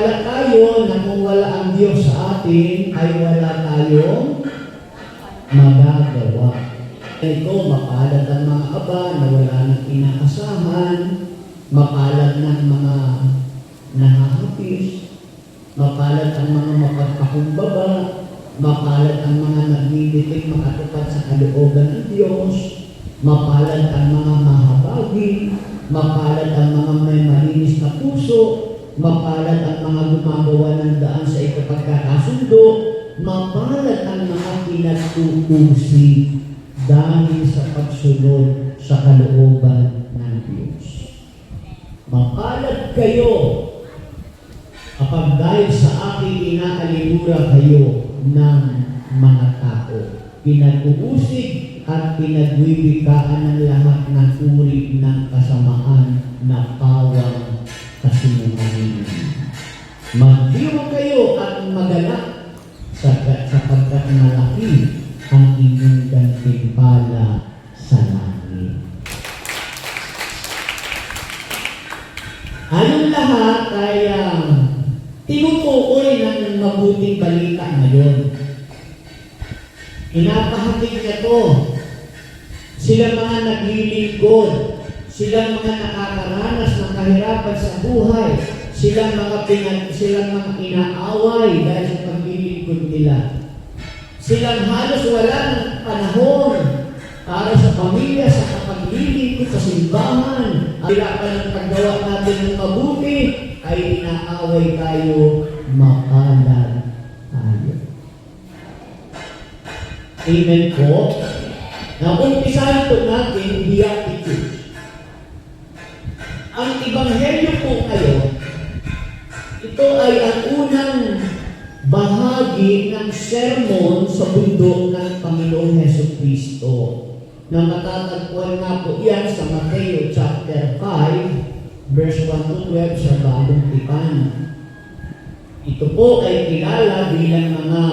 Wala tayo na kung wala ang Diyos sa atin, ay wala tayong magagawa. Ito, mapalad ang mga aba na wala nang inaasahan, mapalad ng mga nahahapis, mapalad ang mga mapagpakumbaba, mapalad ang mga naglilitik makatupad sa kalooban ng Diyos, mapalad ang mga mahabagi, mapalad ang mga may malinis na puso, mapalad ang mga gumagawa ng daan sa ikapagkakasundo, mapalad ang mga pinagtutusi dahil sa pagsunod sa kalooban ng Diyos. Mapalad kayo kapag dahil sa aking inaalibura kayo ng mga tao. Pinag-uusig at pinagwiwikaan ng lahat ng uri ng kasamaan na pawang kasinungalingan. Magdiwa kayo at magalak sapagkat malaki ang inyong gantimpala sa langit. Anong lahat ay tinutukoy ng mabuting balita ngayon. Inapahatid niya to. Sila mga naglilingkod, silang mga nakakaranas ng kahirapan sa buhay, silang mga inaaway dahil sa paglilingkod nila. Silang halos wala ng panahon para sa pamilya, sa paglilingkod, sa simbahan. Ang hirapan ng paggawa natin ng mabuti ay inaaway tayo, mapalad tayo. Amen po. Naumpisahan po natin beatitude. Ang Ebanghelyo po kayo, ito ay ang unang bahagi ng sermon sa bundok ng Panginoong Jesucristo na matatagpuan nga po yan sa Mateo chapter 5 verse 1 to 12 sa Bagong Tipan. Ito po ay kilala bilang mga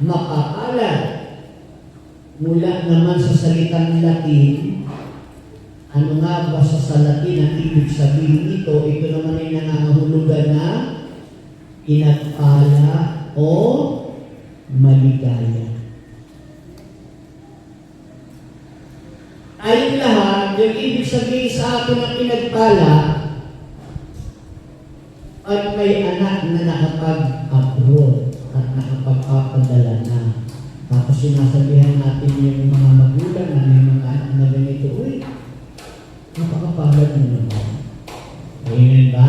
mapapalad. Mula naman sa salitang Latin, ano nga ba sa Latin ang ibig sabihin nito? Ito naman ay nangangahulugan na pinagpala o maligaya. Ayun lahat, yung ibig sabihin sa atin ng pinagpala at may anak na nakapag-abroad at nakapagpapadala na. Tapos sinasabihan natin yung mga magulang na may mga anak na ganito, uy, napakapalad mo naman. Amen ba?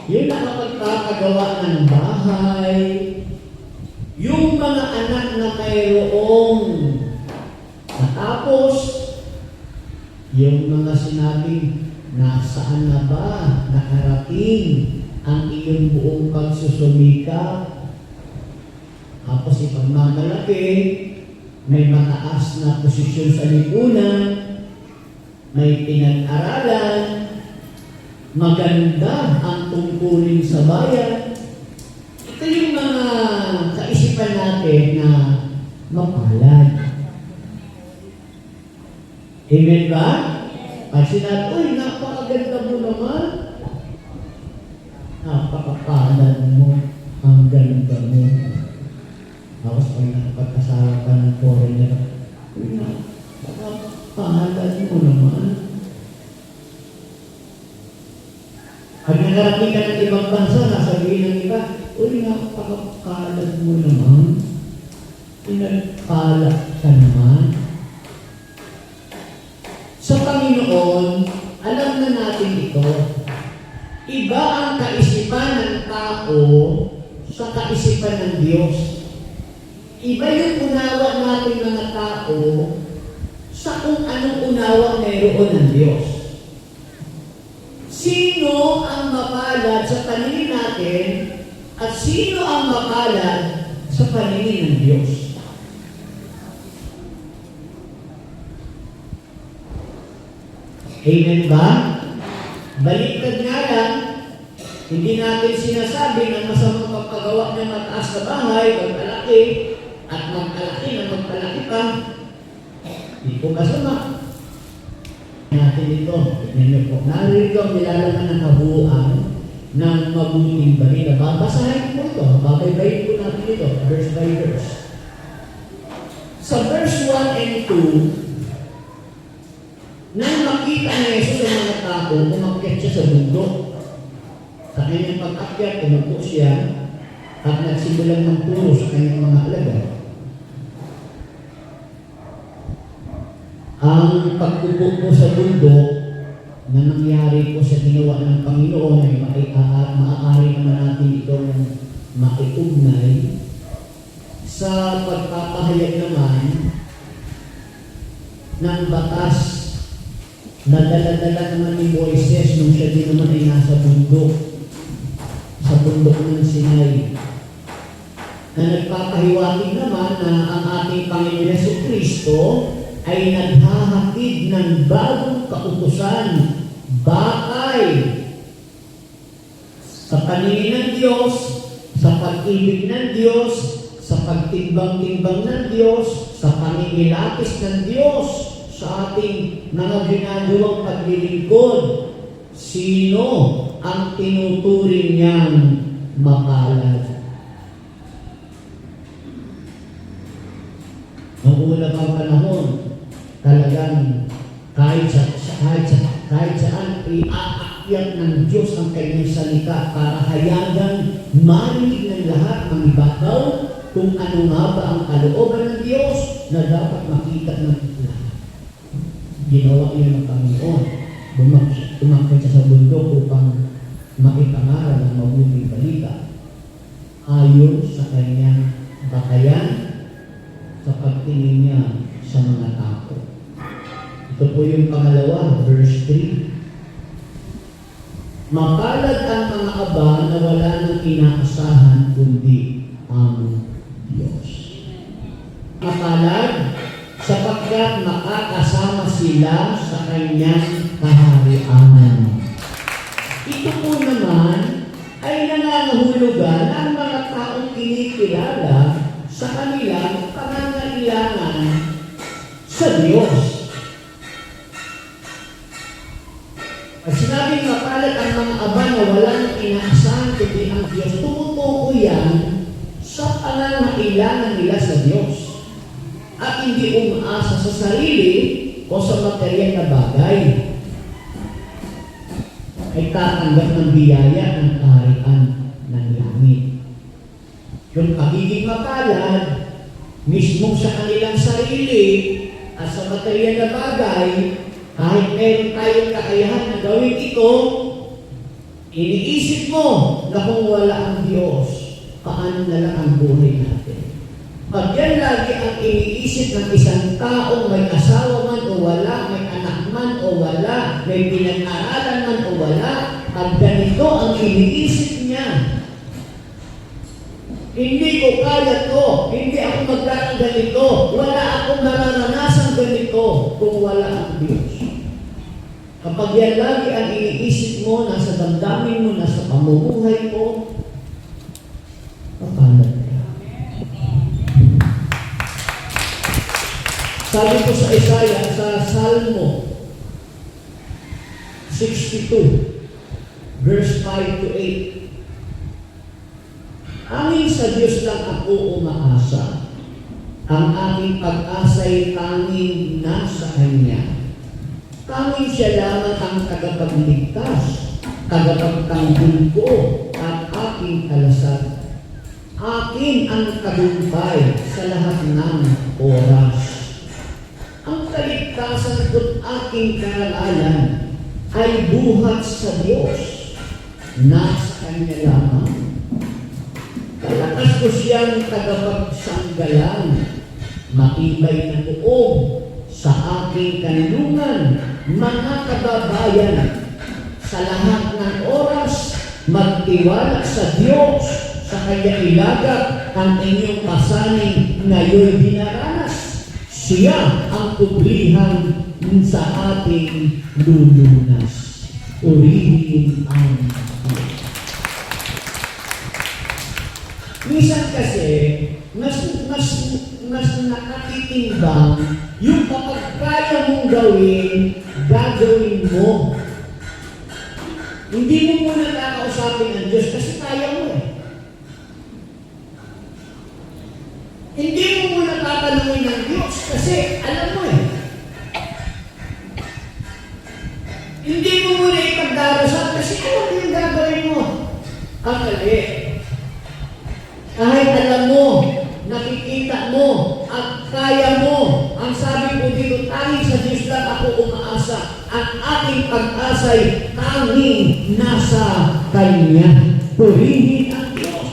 Yung nakapagpapagawa ng bahay, yung mga anak na mayroong natapos, yung mga sinabing, nasaan na ba nakarating ang iyong buong pagsusumika? Tapos ipagmamalaki, may mataas na posisyon sa lipunan, may pinag-aralan, maganda ang tungkulin sa bayan. Ito yung mga kaisipan natin na mapalad. Amen ba? Pag sinabi, uy, napakaganda mo naman. Napakapalad mo. Ang ganda mo. Tapos pag nakapagkasama ka ng foreigner, uy, napakapalad mo naman. Pag nakarating ka ng ibang bansa, nasabihin ng iba, uy, napakapalad mo naman. Pinagpala ka naman. Sa Panginoon, alam na natin ito. Iba ang kaisipan ng tao sa kaisipan ng Diyos. Iba yung unawa natin mga tao sa kung anong unawa mayroon ng Diyos. Sino ang mapalad sa paningin natin at sino ang mapalad sa paningin ng Diyos? Amen ba? Baliktad nga lang, hindi natin sinasabi na masamang pagpagawa ng mataas na bahay, magpalaki, at magpalaki na magpalaki pa. Hindi po masama. Natin ito, tignan niyo po, narito ang nilalaman ng kabuuan ng mabuting balita. Babasahin ko ito, babaybayin ko natin ito, verse by verse. Sa verse 1 and 2, nang makita ni Jesus ang mga tao, umakyat siya sa bundok. Sa kanyang pag-akyat, umupo siya at nagsimulang magturo sa kanyang mga alagad. Ang pagpupo po sa bundok na nangyari po sa ginawa ng Panginoon ay maaari naman natin itong maiugnay sa pagpapahayag naman ng batas na dala-dala naman ni Moises nung siya din naman ay nasa bundok, sa bundok ng Sinai, na nagpapahiwatig naman na ang ating Panginoon Jesucristo ay naghahatid ng bagong kautusan, bakay sa paningin ng Diyos, sa pag-ibig ng Diyos, sa pagtimbang-timbang ng Diyos, sa pangingilapis ng Diyos sa ating mga ginagawang paglilingkod. Sino ang tinuturing niyang mapalad? Noong una pang panahon, talagang kahit saan iaakyat ng Diyos ang kanyang salita para hayagan marinig ng lahat ng ibabaw kung ano nga ba ang kalooban ng Diyos na dapat makita ng lahat. Ginawa niya ng Panginoon. Umakyat siya sa bundok upang makipangaral ng mabuting balita ayon sa kanyang bakayan sa pagtingin niya sa mga tao. Ito po yung pangalawa, verse 3. Mapalad ang mga aba na wala nang inaasahan kundi ang Diyos. Mapalad sapagkat makakasama sila sa kanyang kaharian. Ito po naman ay nangangahulugan ang mga taong kinikilala sa kanilang pangangailangan sa Diyos. At sinabing mapalad ang mga aba na walang inaasahan kundi ang Diyos, tumutukoy yan sa pangangailangan nila sa Diyos. At hindi umaasa sa sarili o sa materyal na bagay. Ay tatanggap ng biyaya ng kaharian ng langit. Yung pagiging mapalad, mismo sa kanilang sarili at sa material na bagay, kahit meron tayong kakayahan na gawin ito, iniisip mo na kung wala ang Diyos, paano na lang ang buhay natin. Pag yan lagi ang iniisip ng isang taong may asawa man o wala, may anak man o wala, may pinag-aralan man o wala, pag ganito ang iniisip niya, hindi ko kaya to, hindi ako magkakaroon ganito, wala akong nararanasan ganito kung wala ang Diyos. Kapag yan lagi ang iniisip mo, nasa damdamin mo, nasa pamumuhay mo, mapalad ka. Sabi ko sa Isaiah, sa Salmo 62, verse 5 to 8, Angin sa Diyos lang ako umaasa. Ang aking pag-asa'y tanging nasa Kanya. Tanging siya lamang ang tagapagligtas, tagapagtanggol ko, at aking kalasag. Akin ang tagumpay sa lahat ng oras. Ang kaligtasan ko't aking karangalan ay buhat sa Diyos. Nasa Kanya lamang. Kalakas ko siyang tagapagsanggalan, matibay na loob sa aking kanlungan, mga kababayan. Sa lahat ng oras, magtiwala sa Diyos, sa Kanya ilagak ang inyong pasaning ngayon dinaranas. Siya ang kublihan sa ating lulunas. Purihin ang Diyos. Minsan kasi, mas nakatitimbang yung kapag kaya mong gawin, gagawin mo. Hindi mo muna kakausapin ang Diyos kasi kaya mo eh. Hindi mo muna tatanungin ng Diyos kasi alam mo eh. Hindi mo muna ipagdarasal kasi alam mo yung gagawin mo. Ang mali. Kahit alam mo, nakikita mo, at kaya mo, ang sabi ko dito, tanging sa Diyos lang ako umaasa. Ang aking pag-asa'y tanging nasa Kanya. Purihin ang Diyos.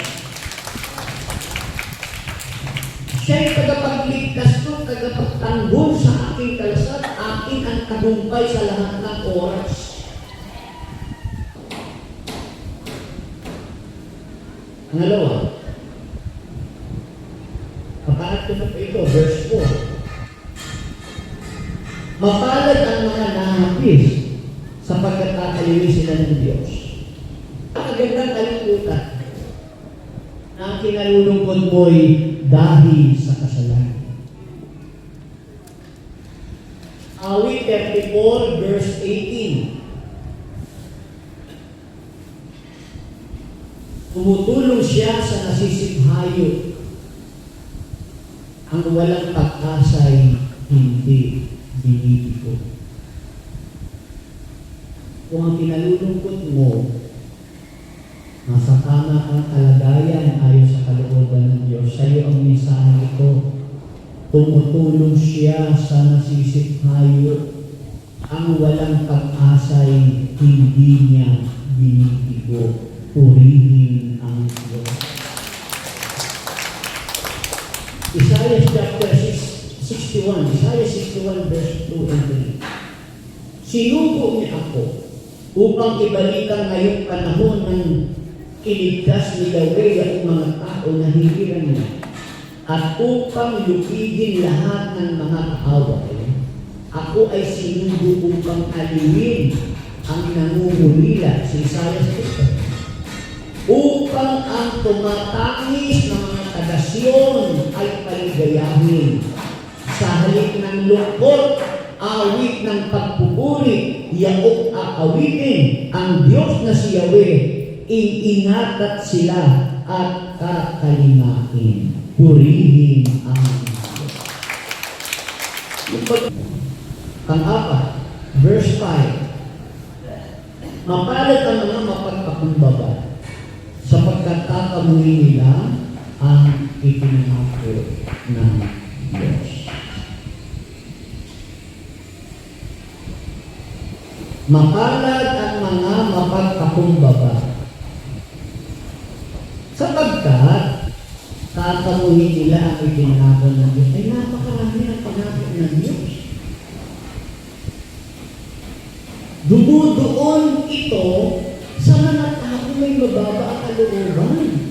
Siya'y tagapagligtas ko, tagapagtanggol sa aking kalasad, akin ang tagumpay sa lahat ng oras. Pangalawa, papaat ko na po ito, verse 4. Mapalad ang mga nahapis sapagkat tataliwi sila ng Diyos. Ang magandang kalimutan na ang kinalulungkot mo'y dahil sa kasalanan. Awit 34 verse 18. Tumutulong siya sa nasisiphayo. Ang walang pag-asa'y hindi binibigo. Kung ang kinalulungkot mo, nasa tama kang kalagayan ayon sa kalooban ng Diyos, sa iyo ang mensahe ito. Tumutulong siya sa nasisiphayo. Ang walang pag-asa'y hindi niya binibigo. Purihin ang Diyos. Isaiah chapter 61, Isaiah 61 verse 2 and 3. Sinugo niya ako upang ibalikan ngayong panahon ng iligtas ni Yahweh ang mga tao na hiliran niya at upang lupigin lahat ng mga kaaway. Ako ay sinugo upang aliwin ang nangungulila, si Isaiah 61, upang ang tumatangis ng mga taga-Siyon ay paligayahin. Sa halip ng lungkot, awit ng pagpupuri, yaok aawitin ang Diyos na si Yahweh, iingatat sila at kakalingain. Purihin ang Diyos. Pang-apat, verse 5. Mapalad ang mga mapagpakumbaba sapagkat tatamuhin nila ang ipinangako ng Diyos. Mapalad ang mga mapagpakumbaba sapagkat tatamuhin nila ang ipinangako ng Diyos. Ay napakarami ng pangako ng Diyos. Dumudoon ito sa mga tao may mababa ang kalooban.